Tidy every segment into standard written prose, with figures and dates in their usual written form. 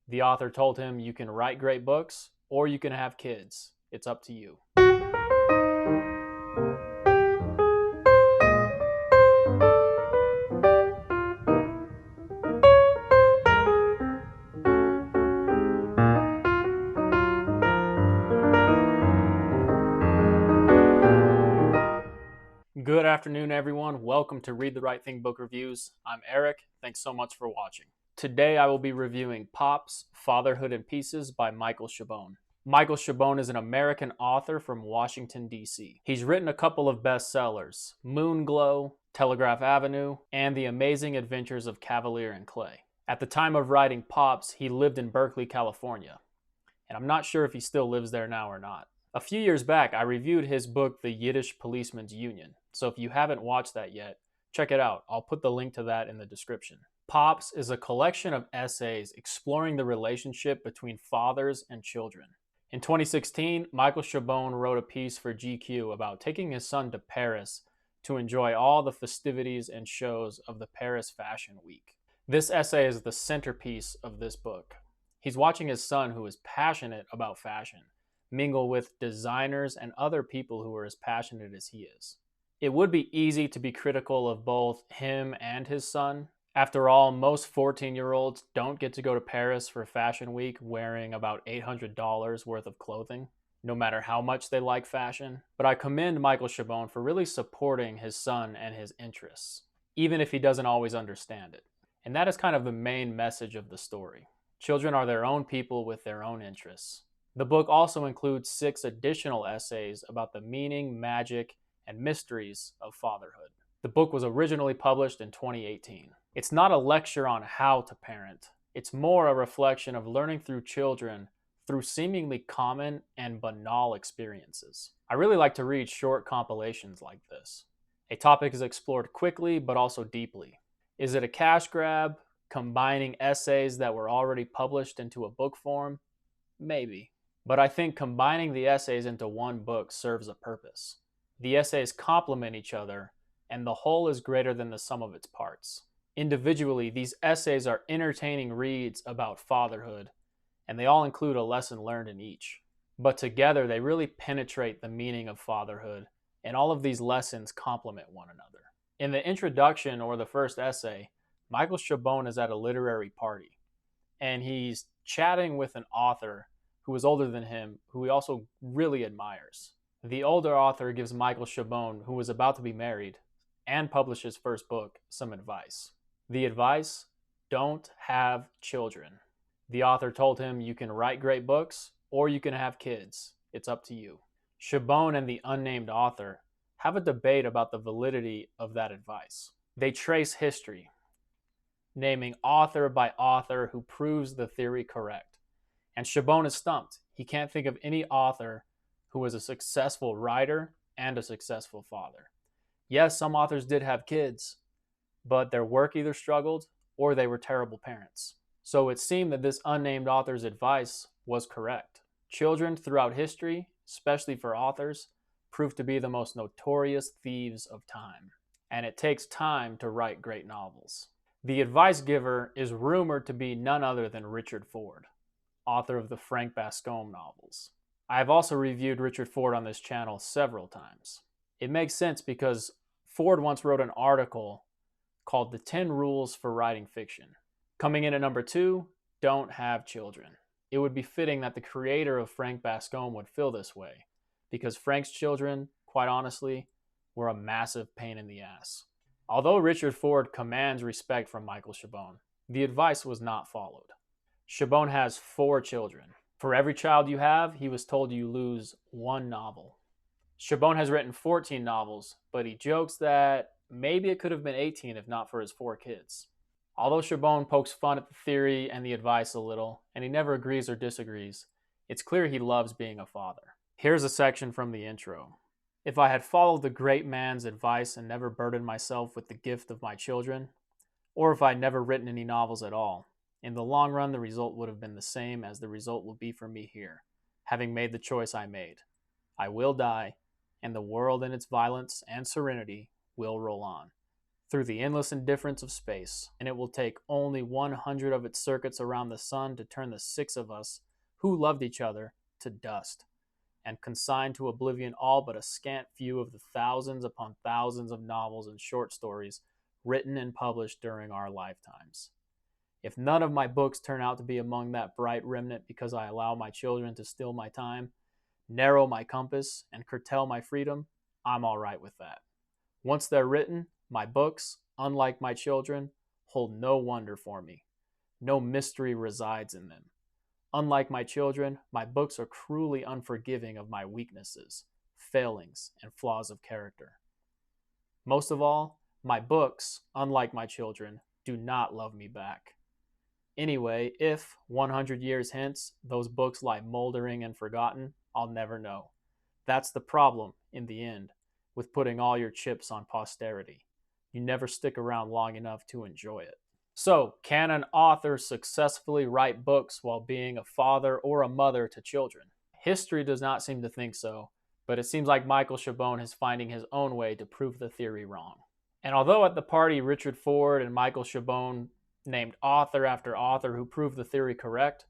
The author told him, "You can write great books or you can have kids. It's up to you." Good afternoon, everyone. Welcome to Read the Right Thing Book Reviews. I'm Eric. Thanks so much for watching. Today I will be reviewing Pop's Fatherhood in Pieces by Michael Chabon. Michael Chabon is an American author from Washington, D.C. He's written a couple of bestsellers, Moonglow, Telegraph Avenue, and The Amazing Adventures of Cavalier and Clay. At the time of writing Pops, he lived in Berkeley, California, and I'm not sure if he still lives there now or not. A few years back, I reviewed his book, The Yiddish Policeman's Union, so if you haven't watched that yet, check it out. I'll put the link to that in the description. Pops is a collection of essays exploring the relationship between fathers and children. In 2016, Michael Chabon wrote a piece for GQ about taking his son to Paris to enjoy all the festivities and shows of the Paris Fashion Week. This essay is the centerpiece of this book. He's watching his son, who is passionate about fashion, mingle with designers and other people who are as passionate as he is. It would be easy to be critical of both him and his son. After all, most 14-year-olds don't get to go to Paris for Fashion Week wearing about $800 worth of clothing, no matter how much they like fashion. But I commend Michael Chabon for really supporting his son and his interests, even if he doesn't always understand it. And that is kind of the main message of the story. Children are their own people with their own interests. The book also includes 6 additional essays about the meaning, magic, and mysteries of fatherhood. The book was originally published in 2018. It's not a lecture on how to parent. It's more a reflection of learning through children through seemingly common and banal experiences. I really like to read short compilations like this. A topic is explored quickly but also deeply. Is it a cash grab, combining essays that were already published into a book form? Maybe. But I think combining the essays into one book serves a purpose. The essays complement each other, and the whole is greater than the sum of its parts. Individually, these essays are entertaining reads about fatherhood, and they all include a lesson learned in each. But together, they really penetrate the meaning of fatherhood, and all of these lessons complement one another. In the introduction, or the first essay, Michael Chabon is at a literary party, and he's chatting with an author who is older than him, who he also really admires. The older author gives Michael Chabon, who was about to be married and publish his first book, some advice. The advice: don't have children. The author told him, "You can write great books or you can have kids. It's up to you." Chabon and the unnamed author have a debate about the validity of that advice. They trace history, naming author by author who proves the theory correct. And Chabon is stumped. He can't think of any author who was a successful writer and a successful father. Yes, some authors did have kids, but their work either struggled or they were terrible parents. So it seemed that this unnamed author's advice was correct. Children throughout history, especially for authors, proved to be the most notorious thieves of time. And it takes time to write great novels. The advice giver is rumored to be none other than Richard Ford, author of the Frank Bascombe novels. I have also reviewed Richard Ford on this channel several times. It makes sense because Ford once wrote an article called The 10 Rules for Writing Fiction. Coming in at number 2, don't have children. It would be fitting that the creator of Frank Bascombe would feel this way, because Frank's children, quite honestly, were a massive pain in the ass. Although Richard Ford commands respect from Michael Chabon, the advice was not followed. Chabon has 4 children. For every child you have, he was told you lose 1 novel. Chabon has written 14 novels, but he jokes that maybe it could have been 18 if not for his 4 kids. Although Chabon pokes fun at the theory and the advice a little, and he never agrees or disagrees, it's clear he loves being a father. Here's a section from the intro. If I had followed the great man's advice and never burdened myself with the gift of my children, or if I had never written any novels at all, in the long run, the result would have been the same as the result will be for me here, having made the choice I made. I will die, and the world in its violence and serenity will roll on. through the endless indifference of space, and it will take only 100 of its circuits around the sun to turn the six of us, who loved each other, to dust, and consign to oblivion all but a scant few of the thousands upon thousands of novels and short stories written and published during our lifetimes. If none of my books turn out to be among that bright remnant because I allow my children to steal my time, narrow my compass, and curtail my freedom, I'm all right with that. Once they're written, my books, unlike my children, hold no wonder for me. No mystery resides in them. Unlike my children, my books are cruelly unforgiving of my weaknesses, failings, and flaws of character. Most of all, my books, unlike my children, do not love me back. Anyway, if 100 years hence those books lie moldering and forgotten, I'll never know. That's the problem, in the end, with putting all your chips on posterity. You never stick around long enough to enjoy it. So, can an author successfully write books while being a father or a mother to children? History does not seem to think so, but it seems like Michael Chabon is finding his own way to prove the theory wrong. And although at the party Richard Ford and Michael Chabon named author after author who proved the theory correct,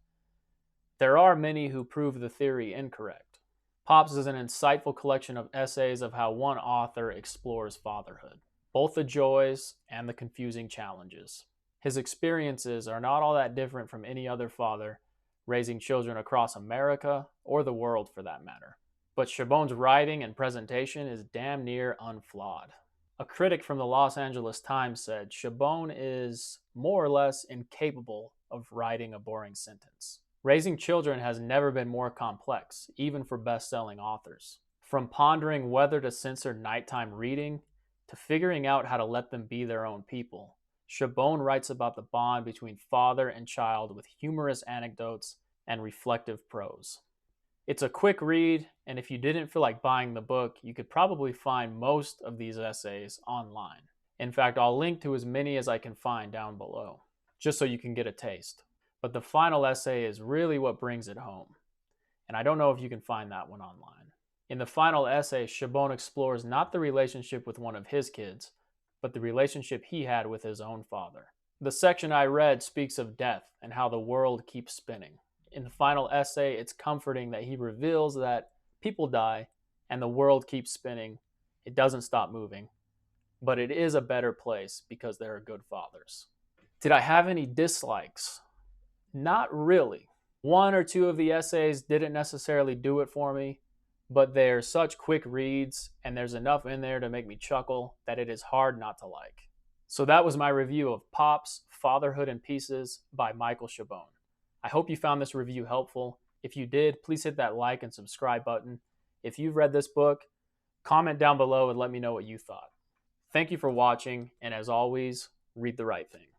there are many who prove the theory incorrect. Pops is an insightful collection of essays of how one author explores fatherhood, both the joys and the confusing challenges. His experiences are not all that different from any other father raising children across America or the world for that matter. But Chabon's writing and presentation is damn near unflawed. A critic from the Los Angeles Times said Chabon is more or less incapable of writing a boring sentence. Raising children has never been more complex, even for best-selling authors. From pondering whether to censor nighttime reading to figuring out how to let them be their own people, Chabon writes about the bond between father and child with humorous anecdotes and reflective prose. It's a quick read, and if you didn't feel like buying the book, you could probably find most of these essays online. In fact, I'll link to as many as I can find down below, just so you can get a taste. But the final essay is really what brings it home, and I don't know if you can find that one online. In the final essay, Chabon explores not the relationship with one of his kids, but the relationship he had with his own father. The section I read speaks of death and how the world keeps spinning. In the final essay, it's comforting that he reveals that people die and the world keeps spinning. It doesn't stop moving, but it is a better place because there are good fathers. Did I have any dislikes? Not really. One or two of the essays didn't necessarily do it for me, but they're such quick reads and there's enough in there to make me chuckle that it is hard not to like. So that was my review of Pop's Fatherhood in Pieces by Michael Chabon. I hope you found this review helpful. If you did, please hit that like and subscribe button. If you've read this book, comment down below and let me know what you thought. Thank you for watching, and as always, read the right thing.